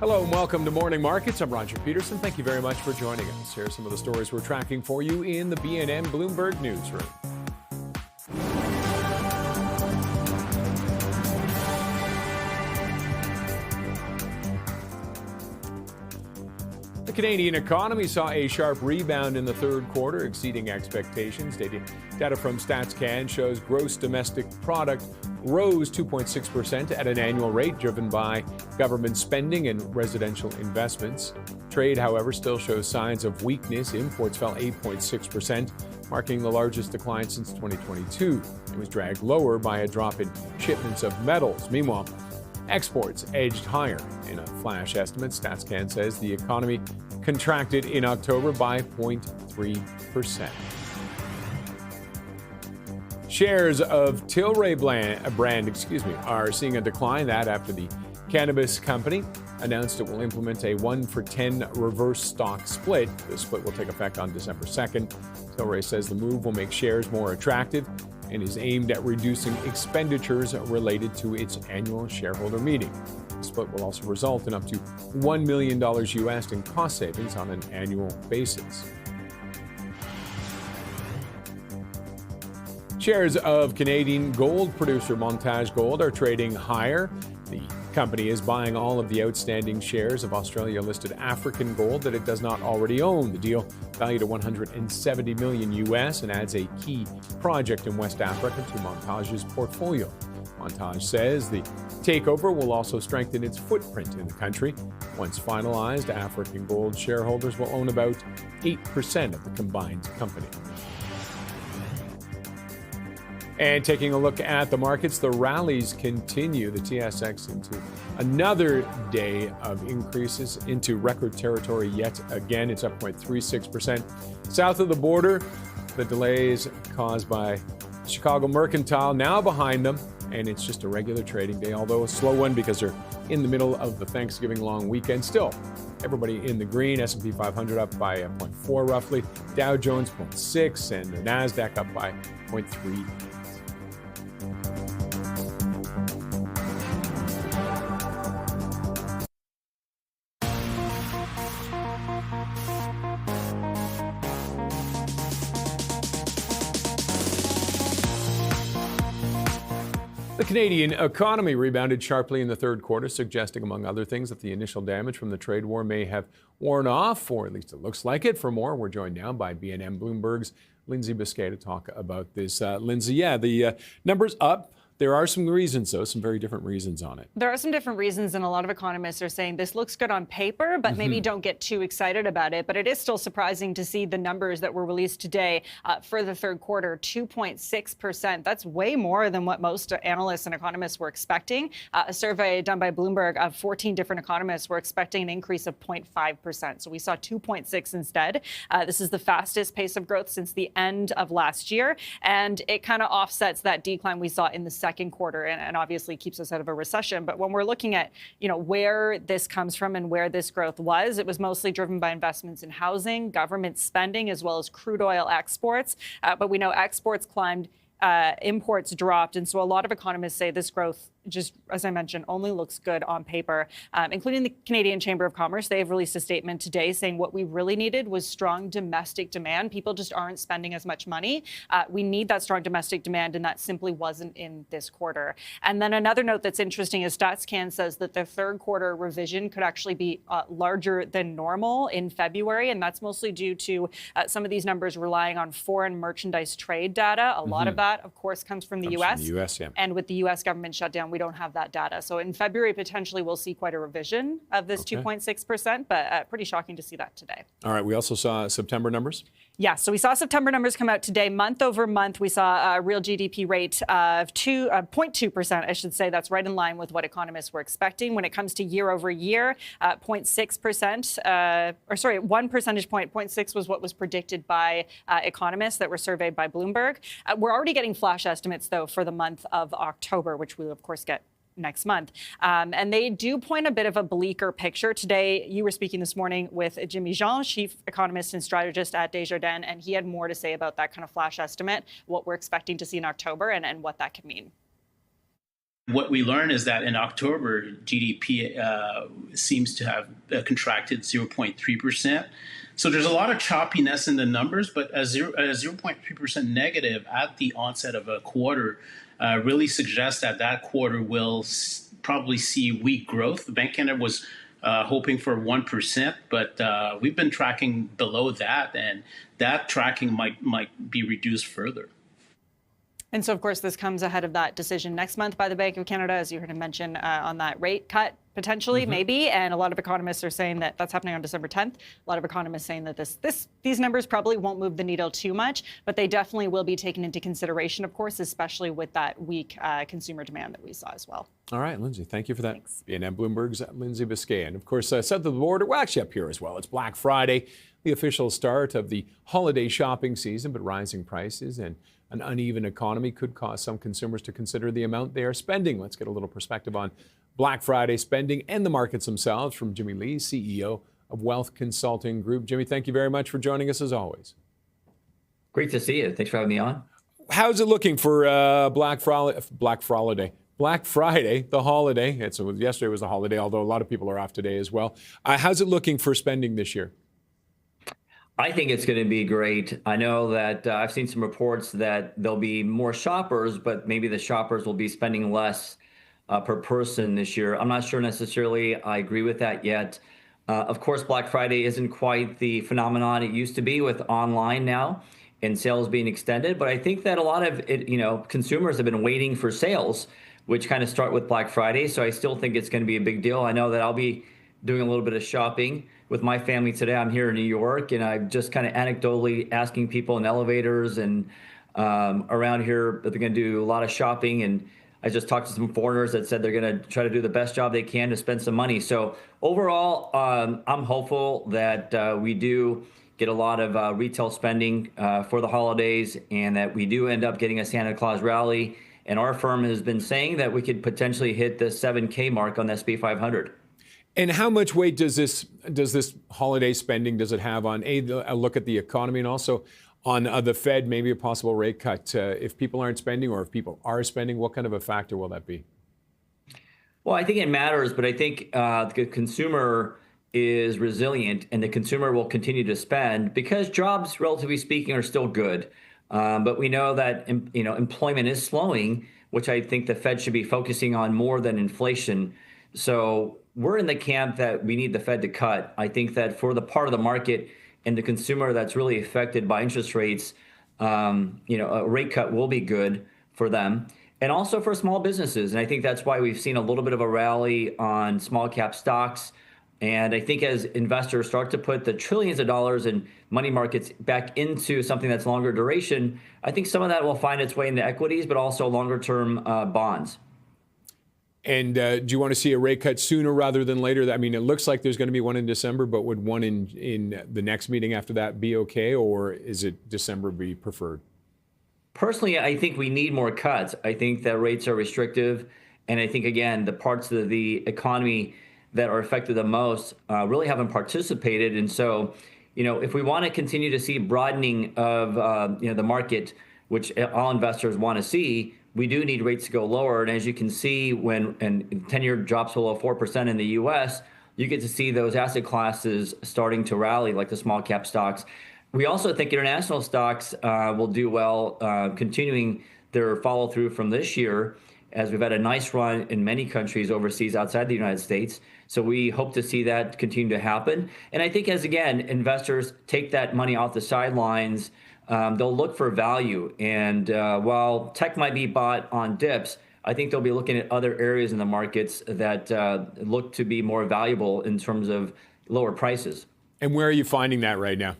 Hello and welcome to Morning Markets. I'm Roger Peterson. Thank you very much for joining us. Here are some of the stories we're tracking for you in the BNN Bloomberg newsroom. The Canadian economy saw a sharp rebound in the third quarter, exceeding expectations. Data from StatsCan shows gross domestic product rose 2.6% at an annual rate, driven by government spending and residential investments. Trade, however, still shows signs of weakness. Imports fell 8.6%, marking the largest decline since 2022. It was dragged lower by a drop in shipments of metals. Meanwhile, exports edged higher. In a flash estimate, StatsCan says the economy contracted in October by 0.3%. Shares of Tilray brand are seeing a decline. That after the cannabis company announced it will implement a 1-for-10 reverse stock split. The split will take effect on December 2nd. Tilray says the move will make shares more attractive and is aimed at reducing expenditures related to its annual shareholder meeting. The split will also result in up to $1 million US in cost savings on an annual basis. Shares of Canadian gold producer Montage Gold are trading higher. The company is buying all of the outstanding shares of Australia-listed African Gold that it does not already own. The deal, valued at $170 million US, and adds a key project in West Africa to Montage's portfolio. Montage says the takeover will also strengthen its footprint in the country. Once finalized, African Gold shareholders will own about 8% of the combined company. And taking a look at the markets, the rallies continue. The TSX into another day of increases into record territory yet again. It's up 0.36%. South of the border, the delays caused by Chicago Mercantile now behind them, and it's just a regular trading day, although a slow one because they're in the middle of the Thanksgiving long weekend. Still, everybody in the green. S&P 500 up by 0.4 roughly. Dow Jones 0.6, and the NASDAQ up by 0.3. The Canadian economy rebounded sharply in the third quarter, suggesting, among other things, that the initial damage from the trade war may have worn off, or at least it looks like it. For more, we're joined now by BNN Bloomberg's Lindsay Biscay to talk about this. Lindsay, the numbers up. There are some reasons, though, some very different reasons on it. There are some different reasons, and a lot of economists are saying this looks good on paper, but maybe don't get too excited about it. But it is still surprising to see the numbers that were released today for the third quarter, 2.6%. That's way more than what most analysts and economists were expecting. A survey done by Bloomberg of 14 different economists were expecting an increase of 0.5%. So we saw 2.6 instead. This is the fastest pace of growth since the end of last year, and it kind of offsets that decline we saw in the second quarter and obviously keeps us out of a recession. But when we're looking at, where this comes from and where this growth was, it was mostly driven by investments in housing, government spending, as well as crude oil exports. But we know exports climbed, imports dropped. And so a lot of economists say this growth, just as I mentioned, only looks good on paper, including the Canadian Chamber of Commerce. They've released a statement today saying what we really needed was strong domestic demand. People just aren't spending as much money. We need that strong domestic demand, and that simply wasn't in this quarter. And then another note that's interesting is StatsCan says that the third quarter revision could actually be larger than normal in February, and that's mostly due to some of these numbers relying on foreign merchandise trade data. A lot of that, of course, comes from the U.S. From the U.S., yeah. And with the U.S. government shutdown, we don't have that data. So in February, potentially, we'll see quite a revision of this 2.6%, but pretty shocking to see that today. All right. We also saw September numbers. Yeah, so we saw September numbers come out today. Month over month, we saw a real GDP rate of 0.2%, I should say. That's right in line with what economists were expecting. When it comes to year over year, 0.6%, 1 percentage point, 0.6 was what was predicted by economists that were surveyed by Bloomberg. We're already getting flash estimates, though, for the month of October, which we'll, of course, get next month. And they do point a bit of a bleaker picture. Today, you were speaking this morning with Jimmy Jean, chief economist and strategist at Desjardins, and he had more to say about that kind of flash estimate, what we're expecting to see in October, and what that could mean. What we learned is that in October, GDP seems to have contracted 0.3%. So there's a lot of choppiness in the numbers, but a 0.3% negative at the onset of a quarter really suggests that that quarter will probably see weak growth. The Bank of Canada was hoping for 1%, but we've been tracking below that, and that tracking might be reduced further. And so, of course, this comes ahead of that decision next month by the Bank of Canada, as you heard him mention, on that rate cut, potentially, maybe. And a lot of economists are saying that that's happening on December 10th. A lot of economists saying that these numbers probably won't move the needle too much, but they definitely will be taken into consideration, of course, especially with that weak consumer demand that we saw as well. All right, Lindsay, thank you for that. Thanks. BNN Bloomberg's Lindsay Biscay. And, of course, south of the border, well, actually up here as well. It's Black Friday, the official start of the holiday shopping season, but rising prices and an uneven economy could cause some consumers to consider the amount they are spending. Let's get a little perspective on Black Friday spending and the markets themselves from Jimmy Lee, CEO of Wealth Consulting Group. Jimmy, thank you very much for joining us as always. Great to see you. Thanks for having me on. How's it looking for Black Friday, the holiday? Yesterday was a holiday, although a lot of people are off today as well. How's it looking for spending this year? I think it's going to be great. I know that I've seen some reports that there'll be more shoppers, but maybe the shoppers will be spending less per person this year. I'm not sure necessarily I agree with that yet. Of course, Black Friday isn't quite the phenomenon it used to be with online now and sales being extended. But I think that a lot of it, consumers have been waiting for sales, which kind of start with Black Friday. So I still think it's going to be a big deal. I know that I'll be doing a little bit of shopping with my family today. I'm here in New York, and I'm just kind of anecdotally asking people in elevators and around here that they're going to do a lot of shopping. And I just talked to some foreigners that said they're going to try to do the best job they can to spend some money. So overall, I'm hopeful that we do get a lot of retail spending for the holidays, and that we do end up getting a Santa Claus rally. And our firm has been saying that we could potentially hit the 7K mark on the SP 500. And how much weight does this holiday spending, does it have on a look at the economy, and also on the Fed, maybe a possible rate cut? If people aren't spending, or if people are spending, what kind of a factor will that be? Well, I think it matters, but I think the consumer is resilient, and the consumer will continue to spend because jobs, relatively speaking, are still good. But we know that employment is slowing, which I think the Fed should be focusing on more than inflation. So we're in the camp that we need the Fed to cut. I think that for the part of the market and the consumer that's really affected by interest rates, a rate cut will be good for them, and also for small businesses. And I think that's why we've seen a little bit of a rally on small cap stocks. And I think as investors start to put the trillions of dollars in money markets back into something that's longer duration, I think some of that will find its way into equities, but also longer term bonds. And do you want to see a rate cut sooner rather than later? I mean, it looks like there's going to be one in December, but would one in the next meeting after that be okay, or is it December be preferred? Personally, I think we need more cuts. I think that rates are restrictive. And I think, again, the parts of the economy that are affected the most really haven't participated. And so, if we want to continue to see broadening of the market, which all investors want to see, we do need rates to go lower. And as you can see, when 10-year drops below 4% in the U.S., you get to see those asset classes starting to rally, like the small cap stocks. We also think international stocks will do well, continuing their follow through from this year, as we've had a nice run in many countries overseas outside the United States. So we hope to see that continue to happen. And I think as, again, investors take that money off the sidelines, they'll look for value. And while tech might be bought on dips, I think they'll be looking at other areas in the markets that look to be more valuable in terms of lower prices. And where are you finding that right now?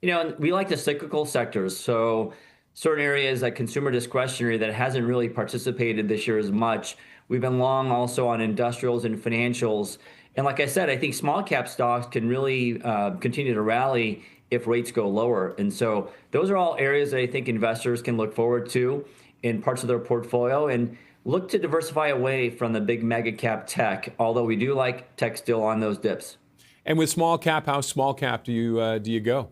We like the cyclical sectors. So certain areas like consumer discretionary that hasn't really participated this year as much. We've been long also on industrials and financials. And like I said, I think small cap stocks can really continue to rally if rates go lower. And so those are all areas that I think investors can look forward to in parts of their portfolio and look to diversify away from the big mega cap tech, although we do like tech still on those dips. And with small cap, how small cap do you go?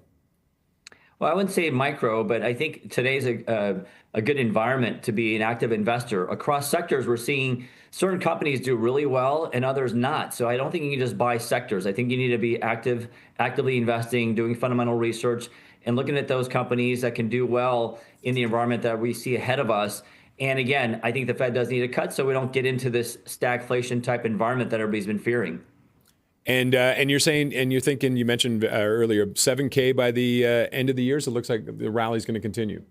Well, I wouldn't say micro, but I think today's a good environment to be an active investor. Across sectors, we're seeing certain companies do really well and others not. So I don't think you can just buy sectors. I think you need to be actively investing, doing fundamental research, and looking at those companies that can do well in the environment that we see ahead of us. And again, I think the Fed does need a cut so we don't get into this stagflation type environment that everybody's been fearing. And you're saying, and you're thinking, you mentioned earlier, 7K by the end of the year. So it looks like the rally's going to continue.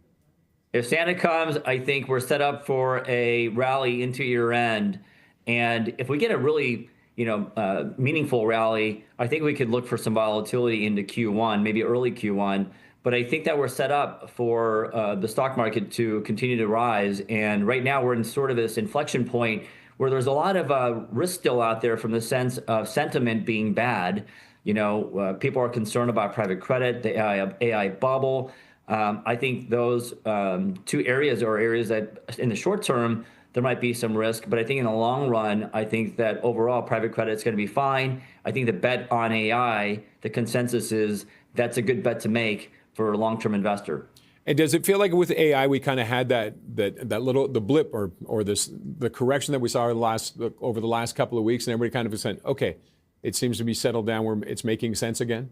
If Santa comes, I think we're set up for a rally into year end. And if we get a really, meaningful rally, I think we could look for some volatility into Q1, maybe early Q1. But I think that we're set up for the stock market to continue to rise. And right now we're in sort of this inflection point where there's a lot of risk still out there from the sense of sentiment being bad. People are concerned about private credit, the AI bubble. I think those two areas are areas that in the short term, there might be some risk. But I think in the long run, I think that overall private credit is going to be fine. I think the bet on AI, the consensus is that's a good bet to make for a long-term investor. And does it feel like with AI we kind of had that little the blip or the correction that we saw over the last couple of weeks, and everybody kind of said, okay, it seems to be settled down where it's making sense again?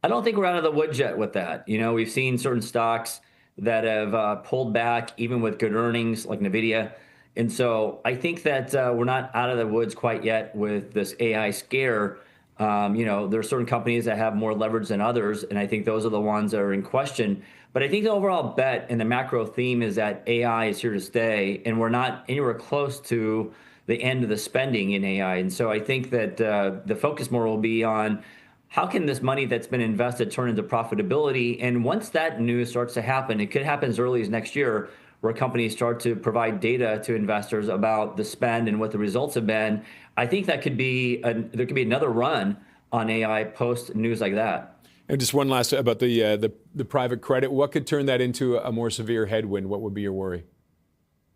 I don't think we're out of the woods yet with that. We've seen certain stocks that have pulled back even with good earnings like Nvidia. And so I think that we're not out of the woods quite yet with this AI scare. There are certain companies that have more leverage than others, and I think those are the ones that are in question. But I think the overall bet and the macro theme is that AI is here to stay, and we're not anywhere close to the end of the spending in AI. And so I think that the focus more will be on how can this money that's been invested turn into profitability? And once that news starts to happen, it could happen as early as next year, where companies start to provide data to investors about the spend and what the results have been. I think that could be there could be another run on AI post news like that. And just one last about the private credit. What could turn that into a more severe headwind? What would be your worry?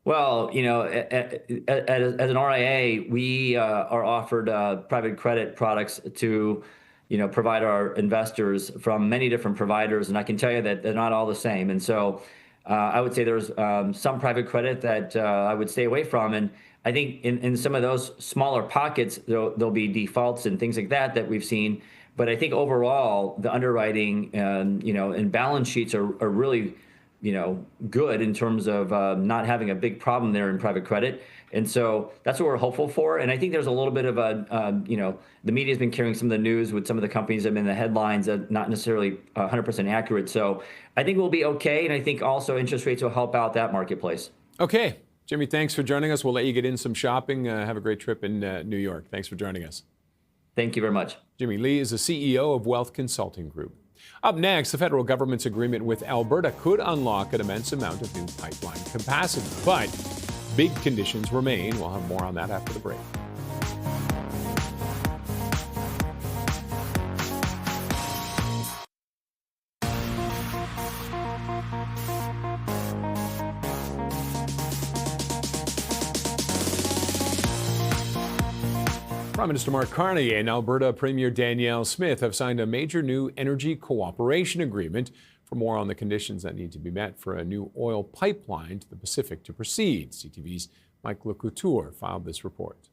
Well, as an RIA, we are offered private credit products to provide our investors from many different providers, and I can tell you that they're not all the same. And so I would say there's some private credit that I would stay away from. And I think in some of those smaller pockets, there'll be defaults and things like that we've seen. But I think overall, the underwriting and balance sheets are really good in terms of not having a big problem there in private credit. And so that's what we're hopeful for. And I think there's a little bit of the media has been carrying some of the news with some of the companies that have been in the headlines that not necessarily 100% accurate. So I think we'll be okay. And I think also interest rates will help out that marketplace. Okay. Jimmy, thanks for joining us. We'll let you get in some shopping. Have a great trip in New York. Thanks for joining us. Thank you very much. Jimmy Lee is the CEO of Wealth Consulting Group. Up next, the federal government's agreement with Alberta could unlock an immense amount of new pipeline capacity, but big conditions remain. We'll have more on that after the break. Prime Minister Mark Carney and Alberta Premier Danielle Smith have signed a major new energy cooperation agreement. For more on the conditions that need to be met for a new oil pipeline to the Pacific to proceed, CTV's Mike LeCouture filed this report.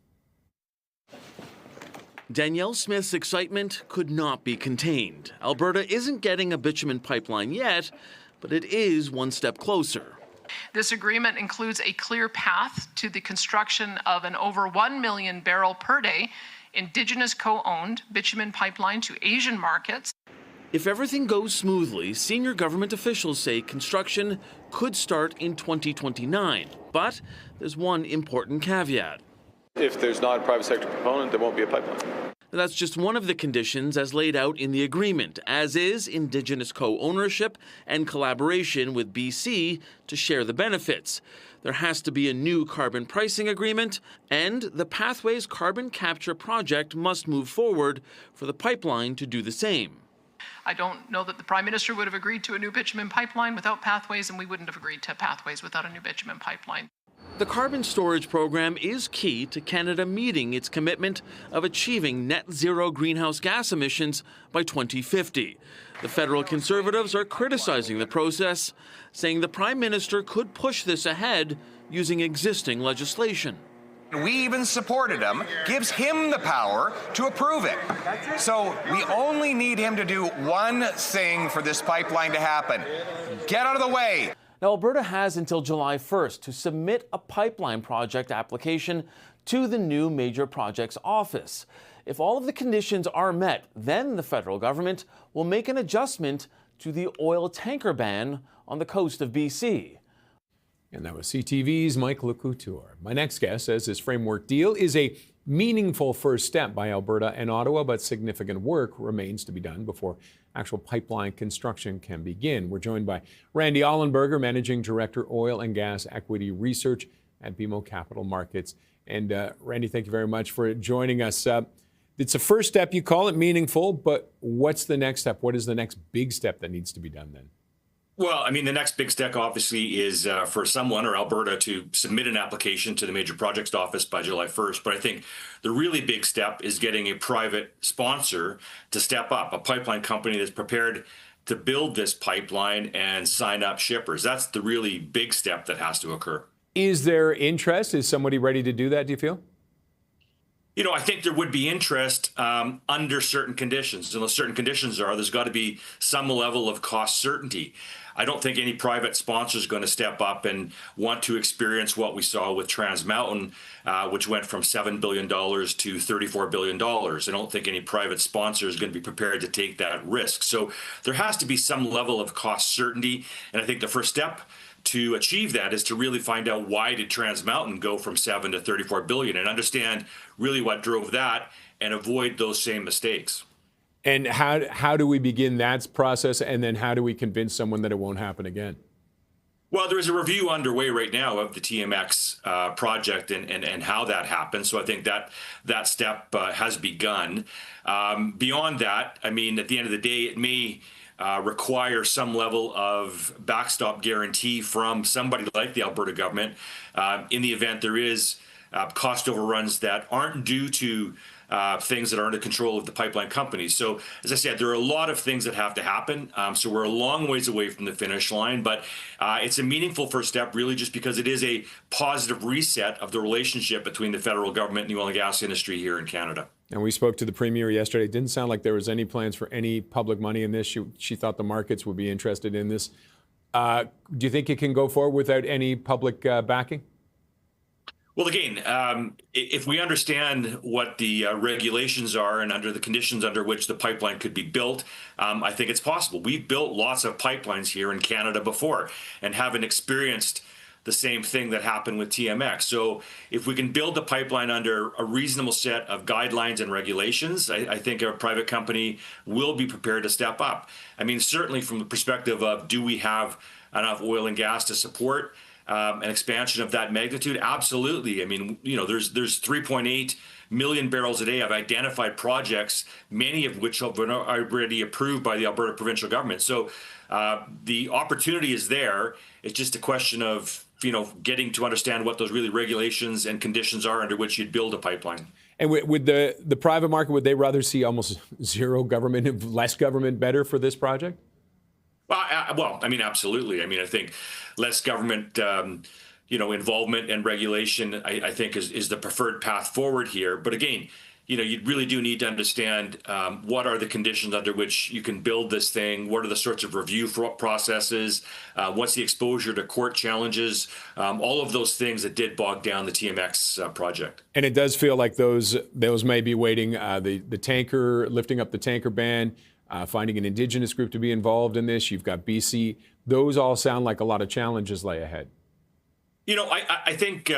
Danielle Smith's excitement could not be contained. Alberta isn't getting a bitumen pipeline yet, but it is one step closer. This agreement includes a clear path to the construction of an over 1 million barrel per day Indigenous co-owned bitumen pipeline to Asian markets. If everything goes smoothly, senior government officials say construction could start in 2029. But there's one important caveat. If there's not a private sector component, there won't be a pipeline. That's just one of the conditions as laid out in the agreement, as is Indigenous co-ownership and collaboration with BC to share the benefits. There has to be a new carbon pricing agreement, and the Pathways Carbon Capture project must move forward for the pipeline to do the same. I don't know that the Prime Minister would have agreed to a new bitumen pipeline without Pathways, and we wouldn't have agreed to Pathways without a new bitumen pipeline. The carbon storage program is key to Canada meeting its commitment of achieving net zero greenhouse gas emissions by 2050. The federal Conservatives are criticizing the process, saying the Prime Minister could push this ahead using existing legislation. We even supported him, gives him the power to approve it. So we only need him to do one thing for this pipeline to happen. Get out of the way. Now, Alberta has until July 1st to submit a pipeline project application to the new Major Projects Office. If all of the conditions are met, then the federal government will make an adjustment to the oil tanker ban on the coast of BC. And that was CTV's Mike LeCouture. My next guest says this framework deal is a meaningful first step by Alberta and Ottawa, but significant work remains to be done before actual pipeline construction can begin. We're joined by Randy Ollenberger, Managing Director, Oil and Gas Equity Research at BMO Capital Markets. And Randy, thank you very much for joining us. It's a first step, you call it meaningful, but what's the next step? What is the next big step that needs to be done then? Well, I mean, the next big step, obviously, is for someone or Alberta to submit an application to the Major Projects Office by July 1st. But I think the really big step is getting a private sponsor to step up, a pipeline company that's prepared to build this pipeline and sign up shippers. That's the really big step that has to occur. Is there interest? Is somebody ready to do that, do you feel? You know, I think there would be interest under certain conditions. And those certain conditions are there's got to be some level of cost certainty. I don't think any private sponsor is going to step up and want to experience what we saw with Trans Mountain, which went from $7 billion to $34 billion. I don't think any private sponsor is going to be prepared to take that risk. So there has to be some level of cost certainty. And I think the first step to achieve that is to really find out why did Trans Mountain go from 7 to 34 billion and understand really what drove that and avoid those same mistakes. And how do we begin that process, and then how do we convince someone that it won't happen again? Well, there is a review underway right now of the TMX project and how that happened. So I think that step has begun. Beyond that, I mean, at the end of the day, it may require some level of backstop guarantee from somebody like the Alberta government in the event there is cost overruns that aren't due to things that are under control of the pipeline companies. So, as I said, there are a lot of things that have to happen. So we're a long ways away from the finish line, but it's a meaningful first step, really, just because it is a positive reset of the relationship between the federal government and the oil and gas industry here in Canada. And we spoke to the Premier yesterday. It didn't sound like there was any plans for any public money in this. She thought the markets would be interested in this. Do you think it can go forward without any public backing? Well, again, if we understand what the regulations are and under the conditions under which the pipeline could be built, I think it's possible. We've built lots of pipelines here in Canada before and haven't experienced the same thing that happened with TMX. So if we can build the pipeline under a reasonable set of guidelines and regulations, I think a private company will be prepared to step up. I mean, certainly from the perspective of do we have enough oil and gas to support an expansion of that magnitude? Absolutely. I mean, you know, there's 3.8 million barrels a day of identified projects, many of which have been already approved by the Alberta provincial government. So the opportunity is there. It's just a question of, you know, getting to understand what those really regulations and conditions are under which you'd build a pipeline. And with the private market, would they rather see almost zero government and less government better for this project? Well, I mean, absolutely. I mean, I think less government, involvement and regulation, I think is the preferred path forward here. But again, you know, you really do need to understand what are the conditions under which you can build this thing. What are the sorts of review processes? What's the exposure to court challenges? All of those things that did bog down the TMX project. And it does feel like those may be waiting. The tanker, lifting up the tanker ban, finding an Indigenous group to be involved in this. You've got BC. Those all sound like a lot of challenges lay ahead. You know, I think.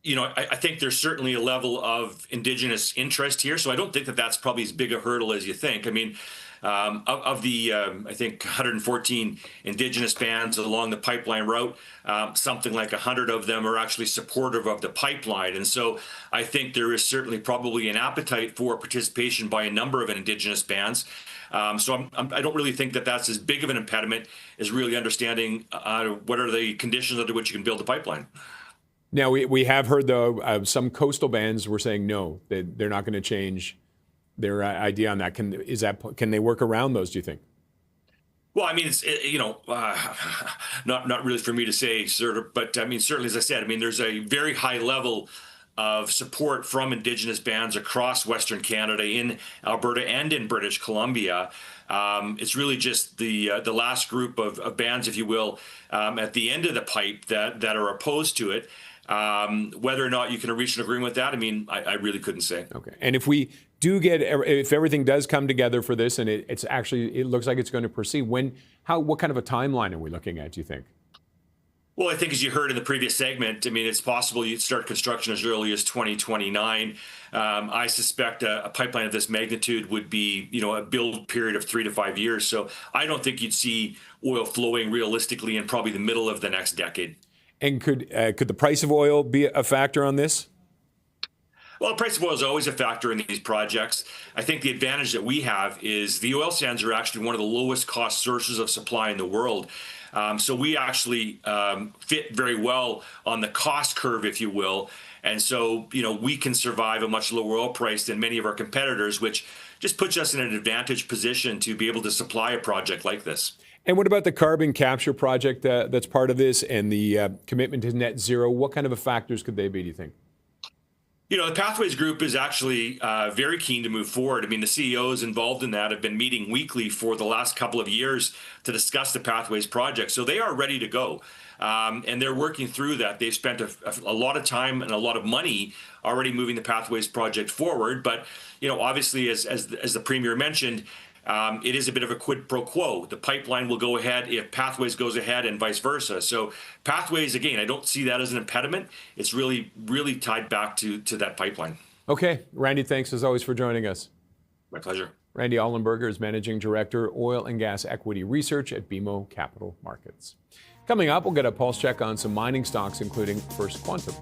I think there's certainly a level of Indigenous interest here. So I don't think that that's probably as big a hurdle as you think. I mean, of the, I think, 114 Indigenous bands along the pipeline route, something like 100 of them are actually supportive of the pipeline. And so I think there is certainly probably an appetite for participation by a number of Indigenous bands. So I don't really think that that's as big of an impediment as really understanding what are the conditions under which you can build a pipeline. Now, we have heard, though, some coastal bands were saying no, they're not going to change their idea on that. Can they work around those, do you think? Well, I mean, it's not really for me to say, sort of, but I mean, certainly, as I said, I mean, there's a very high level of support from Indigenous bands across Western Canada, in Alberta and in British Columbia. It's really just the last group of bands, if you will, at the end of the pipe that are opposed to it. Whether or not you can reach an agreement with that, I mean, I really couldn't say. Okay. And if we do if everything does come together for this, and it looks like it's going to proceed, what kind of a timeline are we looking at, do you think? Well, I think, as you heard in the previous segment, I mean, it's possible you'd start construction as early as 2029. I suspect a pipeline of this magnitude would be, a build period of 3 to 5 years. So I don't think you'd see oil flowing realistically in probably the middle of the next decade. And could the price of oil be a factor on this? Well, the price of oil is always a factor in these projects. I think the advantage that we have is the oil sands are actually one of the lowest cost sources of supply in the world. So we actually fit very well on the cost curve, if you will. And so, we can survive a much lower oil price than many of our competitors, which just puts us in an advantage position to be able to supply a project like this. And what about the carbon capture project that's part of this, and the commitment to net zero? What kind of factors could they be, do you think? The Pathways Group is actually very keen to move forward. I mean, the CEOs involved in that have been meeting weekly for the last couple of years to discuss the Pathways project. So they are ready to go. And they're working through that. They've spent a lot of time and a lot of money already moving the Pathways project forward. But, obviously, as the Premier mentioned, it is a bit of a quid pro quo. The pipeline will go ahead if Pathways goes ahead, and vice versa. So Pathways, again, I don't see that as an impediment. It's really, really tied back to that pipeline. Okay. Randy, thanks as always for joining us. My pleasure. Randy Allenberger is Managing Director, Oil and Gas Equity Research at BMO Capital Markets. Coming up, we'll get a pulse check on some mining stocks, including First Quantum.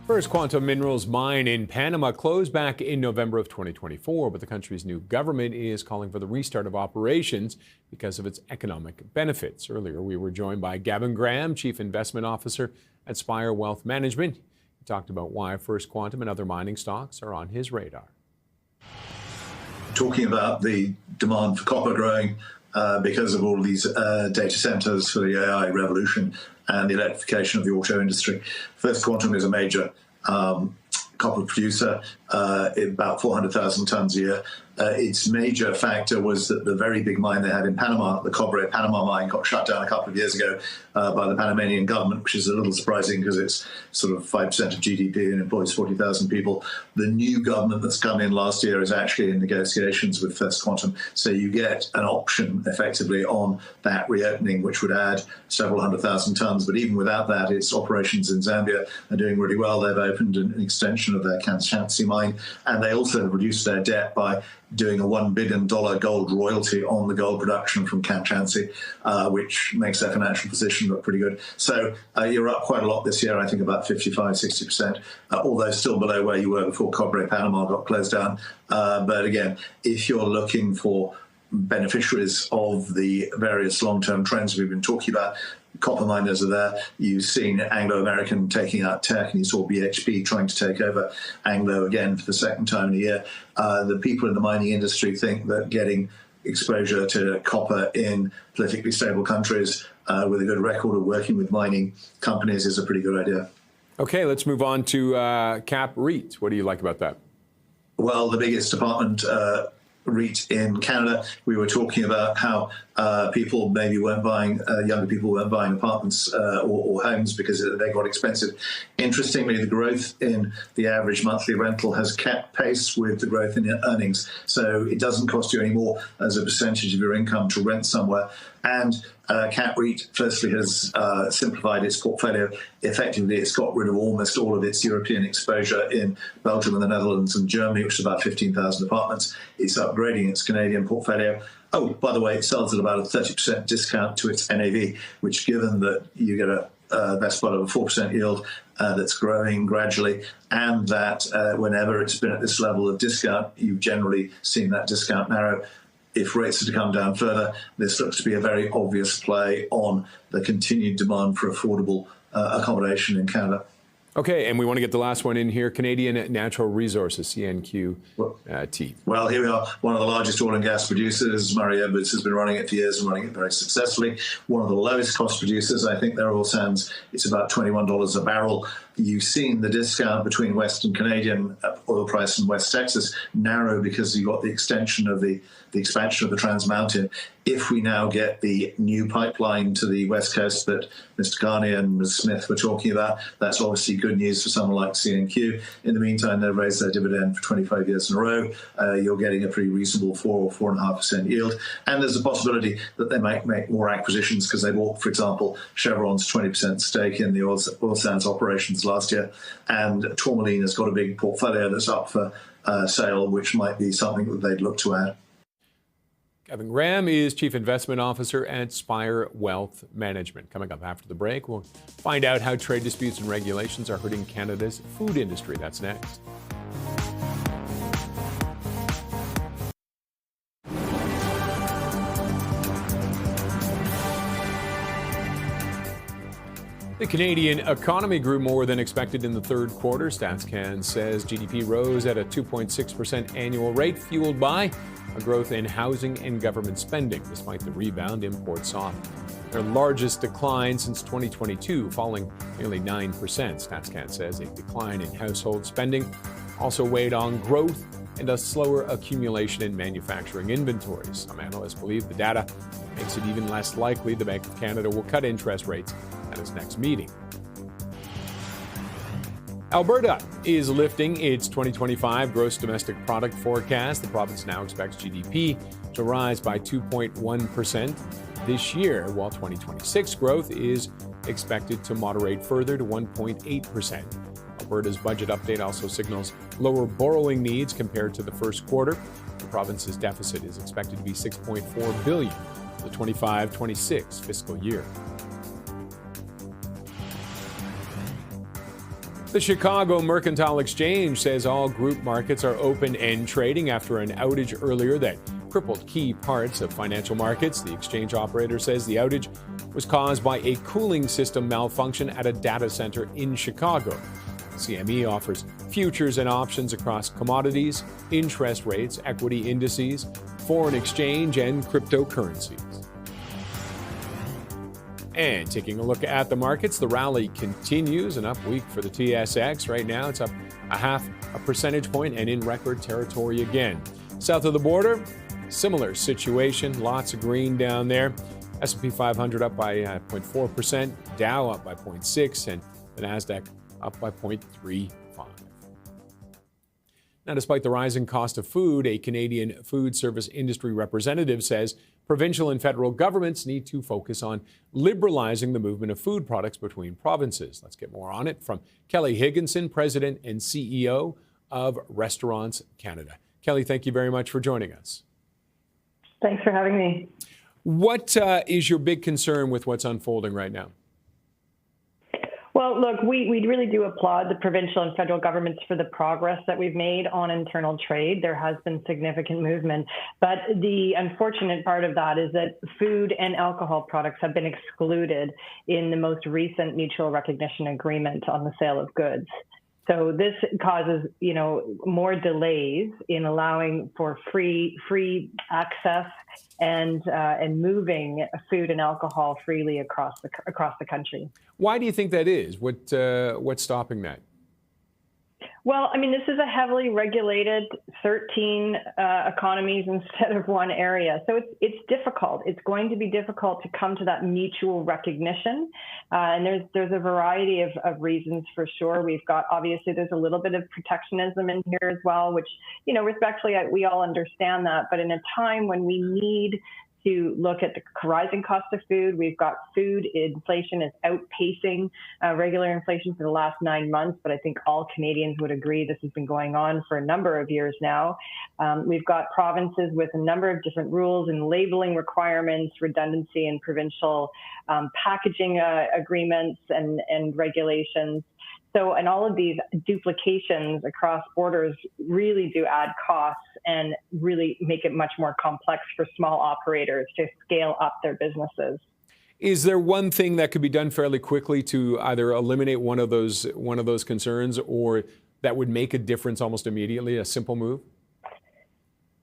First Quantum Minerals mine in Panama closed back in November of 2024, but the country's new government is calling for the restart of operations because of its economic benefits. Earlier, we were joined by Gavin Graham, Chief Investment Officer at Spire Wealth Management. He talked about why First Quantum and other mining stocks are on his radar. Talking about the demand for copper growing because of all these data centers for the AI revolution and the electrification of the auto industry. First Quantum is a major copper producer, about 400,000 tons a year. Its major factor was that the very big mine they had in Panama, the Cobre Panama mine, got shut down a couple of years ago by the Panamanian government, which is a little surprising because it's sort of 5% of GDP and employs 40,000 people. The new government that's come in last year is actually in negotiations with First Quantum. So you get an option effectively on that reopening, which would add several 100,000 tons. But even without that, its operations in Zambia are doing really well. They've opened an extension of their Kanshansi mine, and they also have reduced their debt by doing a $1 billion gold royalty on the gold production from Kanshansi, which makes their financial position look pretty good. So you're up quite a lot this year, I think about 55, 60%, although still below where you were before Cobre Panama got closed down. But again, if you're looking for beneficiaries of the various long-term trends we've been talking about, copper miners are there. You've seen Anglo American taking out Teck, and you saw BHP trying to take over Anglo again for the second time in a year. The people in the mining industry think that getting exposure to copper in politically stable countries with a good record of working with mining companies is a pretty good idea. Okay, let's move on to Cap REIT. What do you like about that? Well, the biggest apartment REIT in Canada. We were talking about how people maybe weren't buying, younger people weren't buying apartments or homes because they got expensive. Interestingly, the growth in the average monthly rental has kept pace with the growth in earnings. So it doesn't cost you any more as a percentage of your income to rent somewhere. And Cap REIT, firstly, has simplified its portfolio. Effectively, it's got rid of almost all of its European exposure in Belgium and the Netherlands and Germany, which is about 15,000 apartments. It's upgrading its Canadian portfolio. Oh, by the way, it sells at about a 30% discount to its NAV, which, given that you get a best part of a 4% yield that's growing gradually, and that whenever it's been at this level of discount, you've generally seen that discount narrow. If rates are to come down further, this looks to be a very obvious play on the continued demand for affordable accommodation in Canada. Okay, and we want to get the last one in here. Canadian Natural Resources, CNQT. Well, here we are, one of the largest oil and gas producers. Murray Edwards has been running it for years and running it very successfully. One of the lowest cost producers. I think their oil sands, it's about $21 a barrel. You've seen the discount between Western Canadian oil price and West Texas narrow because you got the extension of the expansion of the Trans Mountain. If we now get the new pipeline to the West Coast that Mr. Carney and Ms. Smith were talking about, that's obviously good news for someone like CNQ. In the meantime, they've raised their dividend for 25 years in a row. You're getting a pretty reasonable 4 or 4.5% yield. And there's a possibility that they might make more acquisitions because they bought, for example, Chevron's 20% stake in the oil sands operations last year. And Tourmaline has got a big portfolio that's up for sale, which might be something that they'd look to add. Kevin Graham is Chief Investment Officer at Spire Wealth Management. Coming up after the break, we'll find out how trade disputes and regulations are hurting Canada's food industry. That's next. The Canadian economy grew more than expected in the third quarter. StatsCan says GDP rose at a 2.6% annual rate, fueled by a growth in housing and government spending. Despite the rebound, imports saw their largest decline since 2022, falling nearly 9%. StatsCan says a decline in household spending also weighed on growth and a slower accumulation in manufacturing inventories. Some analysts believe the data makes it even less likely the Bank of Canada will cut interest rates at its next meeting. Alberta is lifting its 2025 gross domestic product forecast. The province now expects GDP to rise by 2.1% this year, while 2026 growth is expected to moderate further to 1.8%. Alberta's budget update also signals lower borrowing needs compared to the first quarter. The province's deficit is expected to be $6.4 billion for the 25-26 fiscal year. The Chicago Mercantile Exchange says all group markets are open and trading after an outage earlier that crippled key parts of financial markets. The exchange operator says the outage was caused by a cooling system malfunction at a data center in Chicago. CME offers futures and options across commodities, interest rates, equity indices, foreign exchange, and cryptocurrencies. And taking a look at the markets, the rally continues. An up week for the TSX. Right now, it's up 0.5 percentage point and in record territory again. South of the border, similar situation. Lots of green down there. S&P 500 up by 0.4%, Dow up by 0.6%, and the Nasdaq up by 0.35%. Now, despite the rising cost of food, a Canadian food service industry representative says provincial and federal governments need to focus on liberalizing the movement of food products between provinces. Let's get more on it from Kelly Higginson, President and CEO of Restaurants Canada. Kelly, thank you very much for joining us. Thanks for having me. What is your big concern with what's unfolding right now? Well, look, we really do applaud the provincial and federal governments for the progress that we've made on internal trade. There has been significant movement. But the unfortunate part of that is that food and alcohol products have been excluded in the most recent mutual recognition agreement on the sale of goods. So this causes, more delays in allowing for free access and moving food and alcohol freely across the country. Why do you think that is? What's stopping that? Well, this is a heavily regulated 13 economies instead of one area. So it's difficult. It's going to be difficult to come to that mutual recognition. And there's a variety of reasons for sure. We've got, obviously, there's a little bit of protectionism in here as well, which, respectfully, we all understand that. But in a time when we need to look at the rising cost of food. We've got food inflation is outpacing regular inflation for the last 9 months, but I think all Canadians would agree this has been going on for a number of years now. We've got provinces with a number of different rules and labeling requirements, redundancy in provincial packaging agreements and regulations. So, and all of these duplications across borders really do add costs and really make it much more complex for small operators to scale up their businesses. Is there one thing that could be done fairly quickly to either eliminate one of those concerns, or that would make a difference almost immediately, a simple move?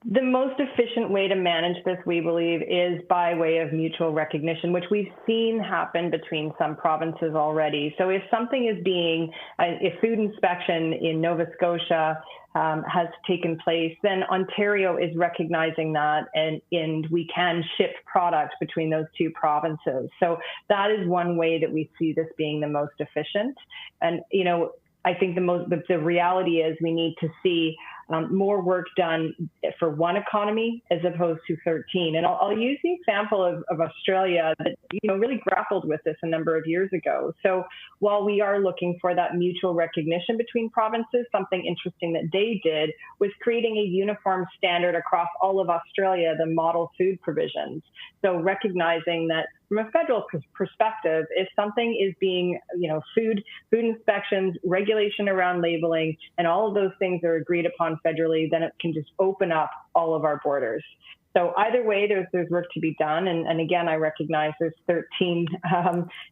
The most efficient way to manage this, we believe, is by way of mutual recognition, which we've seen happen between some provinces already. So if something is if food inspection in Nova Scotia has taken place, then Ontario is recognizing that, and we can ship products between those two provinces. So that is one way that we see this being the most efficient. And, I think the reality is we need to see more work done for one economy as opposed to 13. And I'll use the example of Australia that really grappled with this a number of years ago. So while we are looking for that mutual recognition between provinces, something interesting that they did was creating a uniform standard across all of Australia, the model food provisions. So recognizing that from a federal perspective, if something is being, food inspections, regulation around labeling, and all of those things are agreed upon federally, then it can just open up all of our borders. So either way, there's work to be done. And again, I recognize there's 13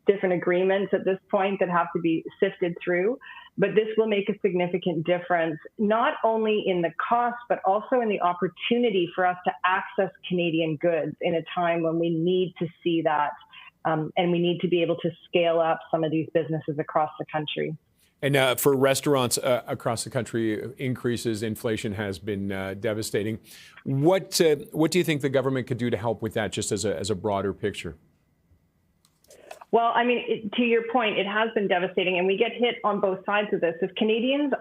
different agreements at this point that have to be sifted through. But this will make a significant difference, not only in the cost, but also in the opportunity for us to access Canadian goods in a time when we need to see that. And we need to be able to scale up some of these businesses across the country. And for restaurants across the country, inflation has been devastating. What do you think the government could do to help with that, just as a broader picture? Well, to your point, it has been devastating, and we get hit on both sides of this. If Canadians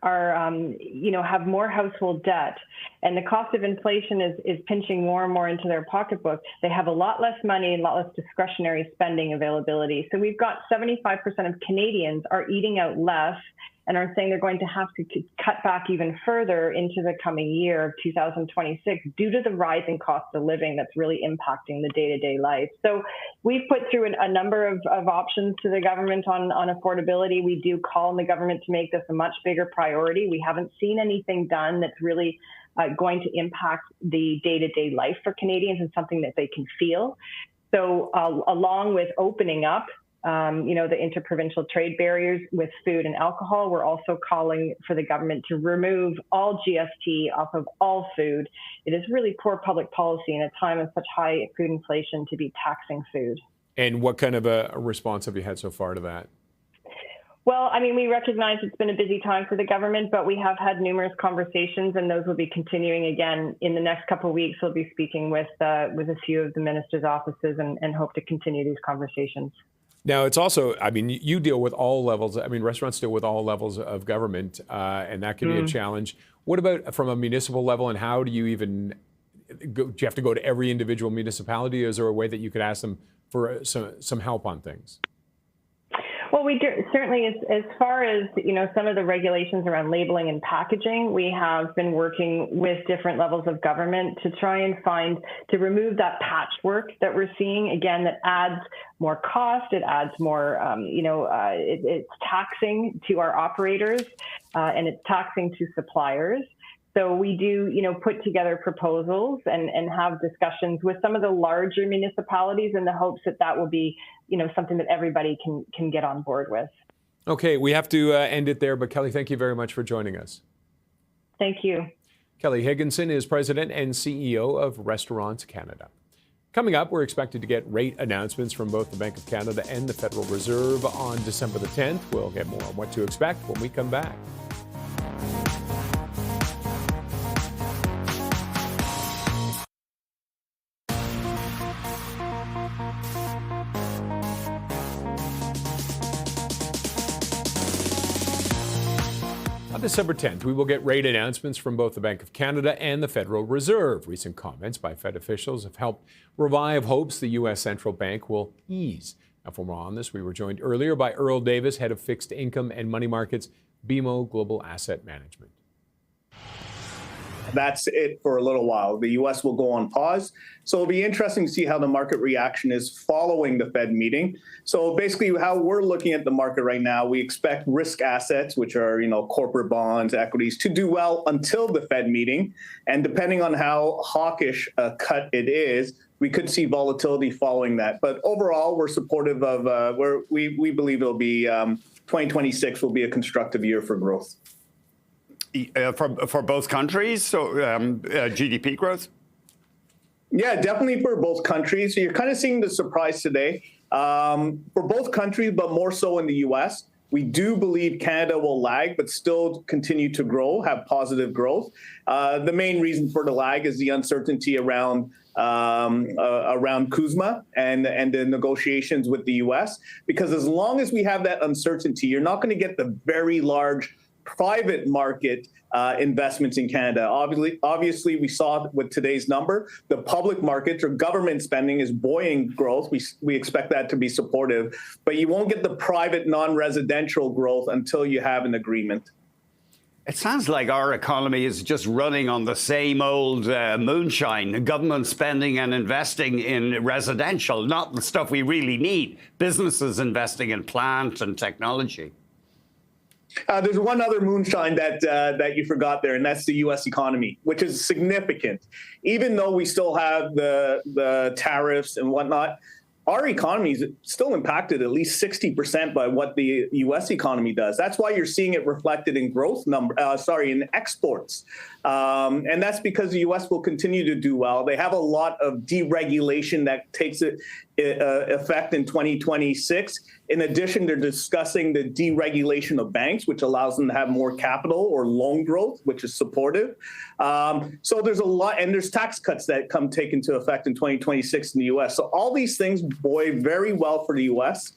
have more household debt, and the cost of inflation is pinching more and more into their pocketbook, they have a lot less money and a lot less discretionary spending availability. So we've got 75% of Canadians are eating out less and are saying they're going to have to cut back even further into the coming year of 2026 due to the rising cost of living that's really impacting the day-to-day life. So we've put through a number of options to the government on affordability. We do call on the government to make this a much bigger priority. We haven't seen anything done that's really going to impact the day-to-day life for Canadians and something that they can feel. So along with opening up the interprovincial trade barriers with food and alcohol, we're also calling for the government to remove all GST off of all food. It is really poor public policy in a time of such high food inflation to be taxing food. And what kind of a response have you had so far to that? Well, we recognize it's been a busy time for the government, but we have had numerous conversations, and those will be continuing again in the next couple of weeks. We'll be speaking with a few of the ministers' offices and hope to continue these conversations. Now, it's also, you deal with all levels. Restaurants deal with all levels of government, and that can be a challenge. What about from a municipal level, and how do you even go? Do you have to go to every individual municipality? Is there a way that you could ask them for some help on things? Well, we do, certainly, as far as some of the regulations around labeling and packaging, we have been working with different levels of government to try and remove that patchwork that we're seeing. Again, that adds more cost, it adds more, it's taxing to our operators, and it's taxing to suppliers. So we do, put together proposals and have discussions with some of the larger municipalities in the hopes that will be, something that everybody can get on board with. Okay, we have to end it there, but Kelly, thank you very much for joining us. Thank you. Kelly Higginson is President and CEO of Restaurants Canada. Coming up, we're expected to get rate announcements from both the Bank of Canada and the Federal Reserve on December the 10th. We'll get more on what to expect when we come back. December 10th, we will get rate announcements from both the Bank of Canada and the Federal Reserve. Recent comments by Fed officials have helped revive hopes the U.S. central bank will ease. Now, for more on this, we were joined earlier by Earl Davis, head of fixed income and money markets, BMO Global Asset Management. That's it for a little while. The U.S. will go on pause. So it'll be interesting to see how the market reaction is following the Fed meeting. So basically how we're looking at the market right now, we expect risk assets, which are, corporate bonds, equities, to do well until the Fed meeting. And depending on how hawkish a cut it is, we could see volatility following that. But overall, we're supportive of we believe it'll be 2026 will be a constructive year for growth. For both countries, so GDP growth? Yeah, definitely for both countries. So you're kind of seeing the surprise today for both countries, but more so in the U.S. We do believe Canada will lag, but still continue to grow, have positive growth. The main reason for the lag is the uncertainty around CUSMA and the negotiations with the U.S. Because as long as we have that uncertainty, you're not going to get the very large private market investments in Canada. Obviously, we saw with today's number, the public markets or government spending is buoying growth. We expect that to be supportive, but you won't get the private non-residential growth until you have an agreement. It sounds like our economy is just running on the same old moonshine, government spending and investing in residential, not the stuff we really need, businesses investing in plant and technology. There's one other moonshine that you forgot there, and that's the U.S. economy, which is significant. Even though we still have the tariffs and whatnot, our economy is still impacted at least 60% by what the U.S. economy does. That's why you're seeing it reflected in in exports. And that's because the U.S. will continue to do well. They have a lot of deregulation that takes effect in 2026. In addition, they're discussing the deregulation of banks, which allows them to have more capital or loan growth, which is supportive. So there's a lot, and there's tax cuts that take into effect in 2026 in the U.S. So all these things buoy very well for the U.S.,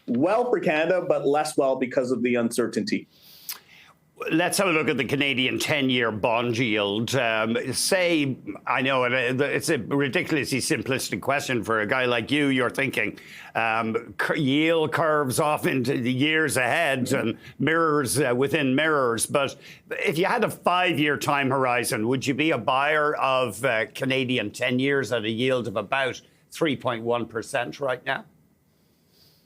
well for Canada, but less well because of the uncertainty. Let's have a look at the Canadian 10-year bond yield. Say, I know it's a ridiculously simplistic question for a guy like you. You're thinking yield curves off into the years ahead and mirrors within mirrors. But if you had a 5-year time horizon, would you be a buyer of Canadian 10 years at a yield of about 3.1% right now?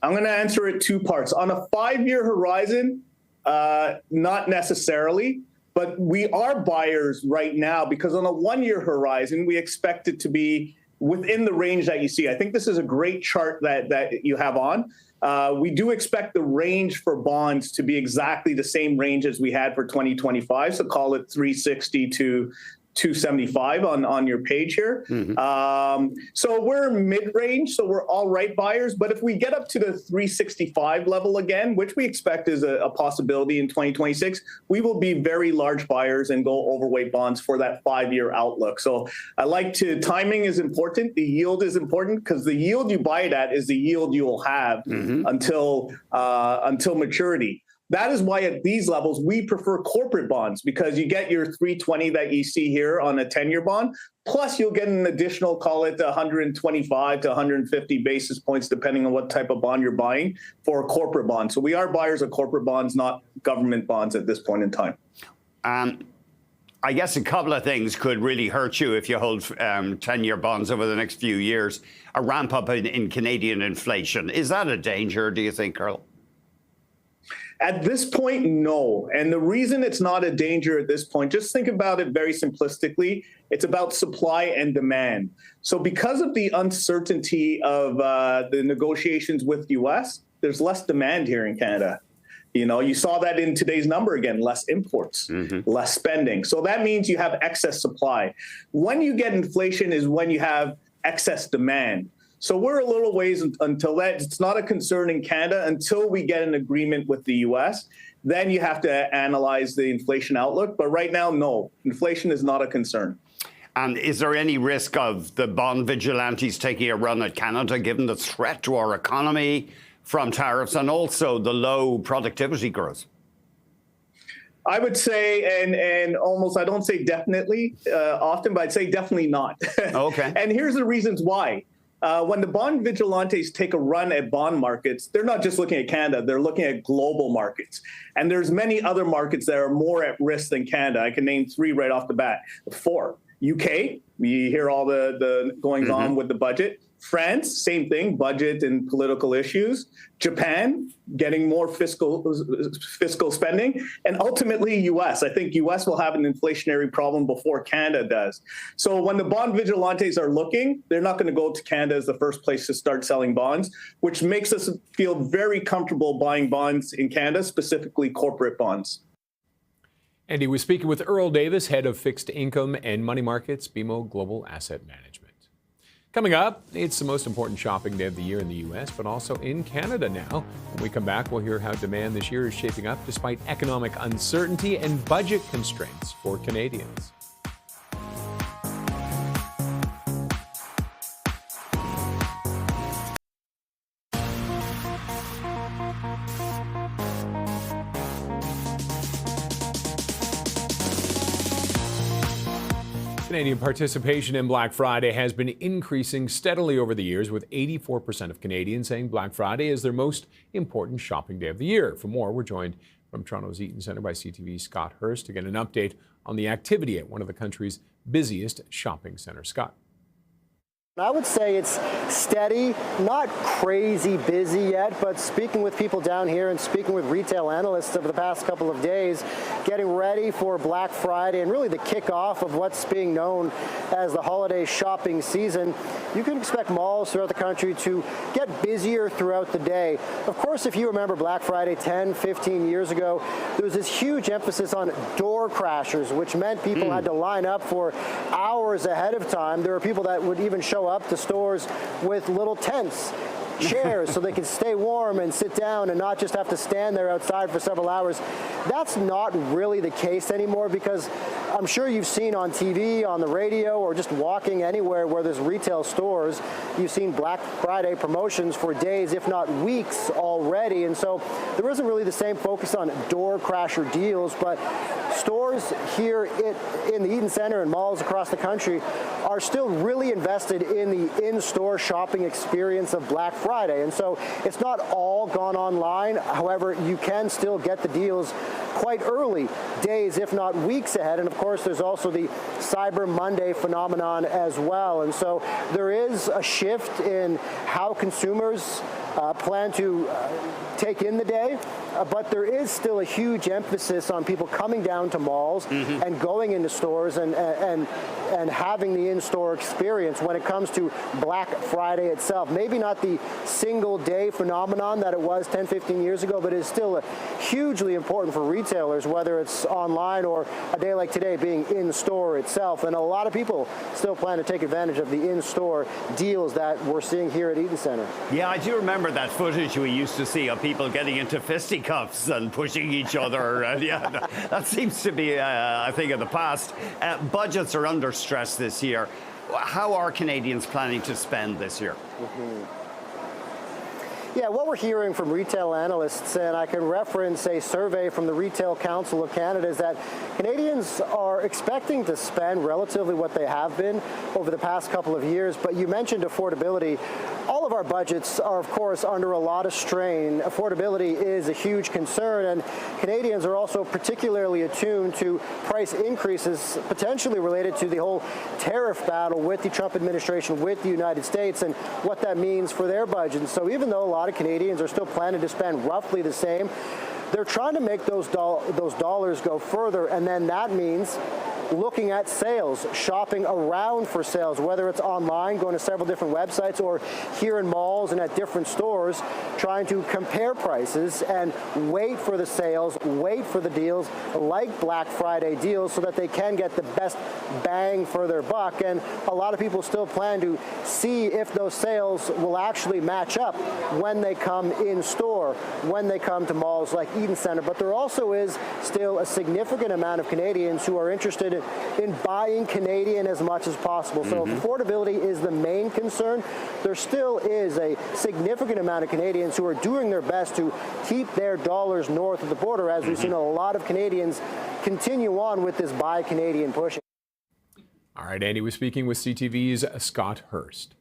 I'm going to answer it two parts. On a 5-year horizon, not necessarily, but we are buyers right now because on a 1-year horizon, we expect it to be within the range that you see. I think this is a great chart that you have on. We do expect the range for bonds to be exactly the same range as we had for 2025. So call it 360 to 275 on your page here. Mm-hmm. So we're mid-range, so we're all right buyers. But if we get up to the 365 level again, which we expect is a possibility in 2026, we will be very large buyers and go overweight bonds for that 5-year outlook. So timing is important. The yield is important because the yield you buy it at is the yield you will have until maturity. That is why at these levels, we prefer corporate bonds because you get your 320 that you see here on a 10-year bond, plus you'll get an additional, call it 125 to 150 basis points, depending on what type of bond you're buying for a corporate bond. So we are buyers of corporate bonds, not government bonds at this point in time. I guess a couple of things could really hurt you if you hold 10-year bonds over the next few years. A ramp up in Canadian inflation. Is that a danger, do you think, Earl? At this point, no. And the reason it's not a danger at this point, just think about it very simplistically. It's about supply and demand. So because of the uncertainty of the negotiations with the U.S., there's less demand here in Canada. You saw that in today's number again, less imports, less spending. So that means you have excess supply. When you get inflation is when you have excess demand. So we're a little ways until that. It's not a concern in Canada until we get an agreement with the U.S. Then you have to analyze the inflation outlook. But right now, no, inflation is not a concern. And is there any risk of the bond vigilantes taking a run at Canada, given the threat to our economy from tariffs and also the low productivity growth? I would say, and almost, I don't say definitely often, but I'd say definitely not. Okay. And here's the reasons why. When the bond vigilantes take a run at bond markets, they're not just looking at Canada, they're looking at global markets. And there's many other markets that are more at risk than Canada. I can name 3 right off the bat. 4, UK, we hear all the goings on with the budget. France, same thing, budget and political issues. Japan, getting more fiscal spending. And ultimately, U.S. I think U.S. will have an inflationary problem before Canada does. So when the bond vigilantes are looking, they're not going to go to Canada as the first place to start selling bonds, which makes us feel very comfortable buying bonds in Canada, specifically corporate bonds. Andy was speaking with Earl Davis, head of fixed income and money markets, BMO Global Asset Management. Coming up, it's the most important shopping day of the year in the U.S., but also in Canada now. When we come back, we'll hear how demand this year is shaping up despite economic uncertainty and budget constraints for Canadians. Canadian participation in Black Friday has been increasing steadily over the years, with 84% of Canadians saying Black Friday is their most important shopping day of the year. For more, we're joined from Toronto's Eaton Centre by CTV's Scott Hurst to get an update on the activity at one of the country's busiest shopping centres. Scott. I would say it's steady, not crazy busy yet, but speaking with people down here and speaking with retail analysts over the past couple of days, getting ready for Black Friday and really the kickoff of what's being known as the holiday shopping season, you can expect malls throughout the country to get busier throughout the day. Of course, if you remember Black Friday 10, 15 years ago, there was this huge emphasis on door crashers, which meant people had to line up for hours ahead of time. There were people that would even show up to stores with little tents, chairs, so they could stay warm and sit down and not just have to stand there outside for several hours. That's not really the case anymore, because I'm sure you've seen on TV, on the radio, or just walking anywhere where there's retail stores, you've seen Black Friday promotions for days, if not weeks already. And so there isn't really the same focus on door crasher deals, but stores here in the Eaton Centre and malls across the country are still really invested in the in-store shopping experience of Black Friday. And so it's not all gone online. However, you can still get the deals quite early, days, if not weeks ahead. And of course, there's also the Cyber Monday phenomenon as well. And so there is a shift in how consumers plan to take in the day, but there is still a huge emphasis on people coming down to malls and going into stores and having the in-store experience when it comes to Black Friday itself. Maybe not the single day phenomenon that it was 10, 15 years ago, but it's still hugely important for retailers, whether it's online or a day like today being in store itself. And a lot of people still plan to take advantage of the in-store deals that we're seeing here at Eaton Centre. Yeah, I do remember that footage we used to see of people getting into fisticuffs and pushing each other. Yeah, that seems to be a thing of the past. Budgets are under stress this year. How are Canadians planning to spend this year? Yeah, what we're hearing from retail analysts, and I can reference a survey from the Retail Council of Canada, is that Canadians are expecting to spend relatively what they have been over the past couple of years. But you mentioned affordability. All of our budgets are, of course, under a lot of strain. Affordability is a huge concern, and Canadians are also particularly attuned to price increases potentially related to the whole tariff battle with the Trump administration, with the United States, and what that means for their budget. So even though a lot of Canadians are still planning to spend roughly the same, they're trying to make those dollars go further, and then that means looking at sales, shopping around for sales, whether it's online, going to several different websites, or here in malls and at different stores, trying to compare prices and wait for the sales, wait for the deals like Black Friday deals so that they can get the best bang for their buck. And a lot of people still plan to see if those sales will actually match up when they come in store. more when they come to malls like Eden Centre. But there also is still a significant amount of Canadians who are interested in buying Canadian as much as possible. So if affordability is the main concern, there still is a significant amount of Canadians who are doing their best to keep their dollars north of the border, as we've seen a lot of Canadians continue on with this buy Canadian push. All right, Andy was speaking with CTV's Scott Hurst.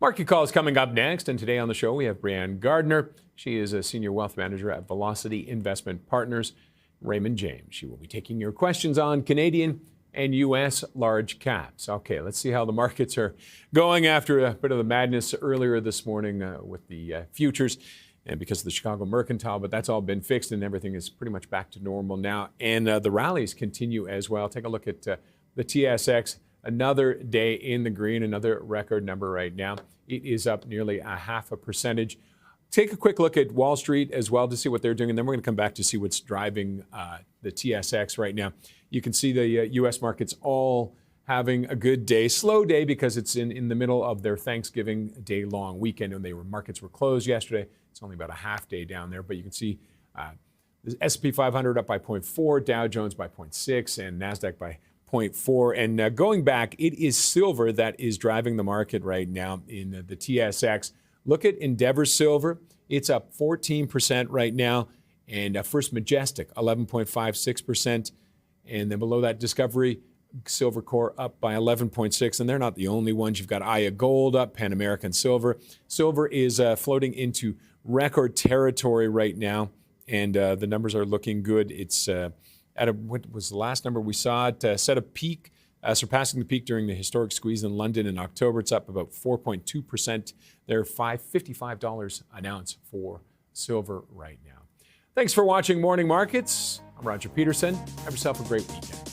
Market Call is coming up next, and today on the show we have Brianne Gardner. She is a senior wealth manager at Velocity Investment Partners, Raymond James. She will be taking your questions on Canadian and U.S. large caps. Okay, let's see how the markets are going after a bit of the madness earlier this morning with the futures and because of the Chicago Mercantile, but that's all been fixed and everything is pretty much back to normal now. And the rallies continue as well. Take a look at the TSX. Another day in the green, another record number right now. It is up nearly 0.5%. Take a quick look at Wall Street as well to see what they're doing, and then we're going to come back to see what's driving the TSX right now. You can see the U.S. markets all having a good day. Slow day because it's in the middle of their Thanksgiving day-long weekend, and markets were closed yesterday. It's only about a half day down there, but you can see the S&P 500 up by 0.4, Dow Jones by 0.6, and NASDAQ by 0.4. And going back, it is silver that is driving the market right now in the TSX. Look at Endeavor Silver. It's up 14% right now. And First Majestic, 11.56%. And then below that, Discovery Silver Core up by 11.6%. And they're not the only ones. You've got Aya Gold up, Pan American Silver. Silver is floating into record territory right now. And the numbers are looking good. It's what was the last number we saw? It set a peak, surpassing the peak during the historic squeeze in London in October. It's up about 4.2%. They're $55 an ounce for silver right now. Thanks for watching Morning Markets. I'm Roger Peterson. Have yourself a great weekend.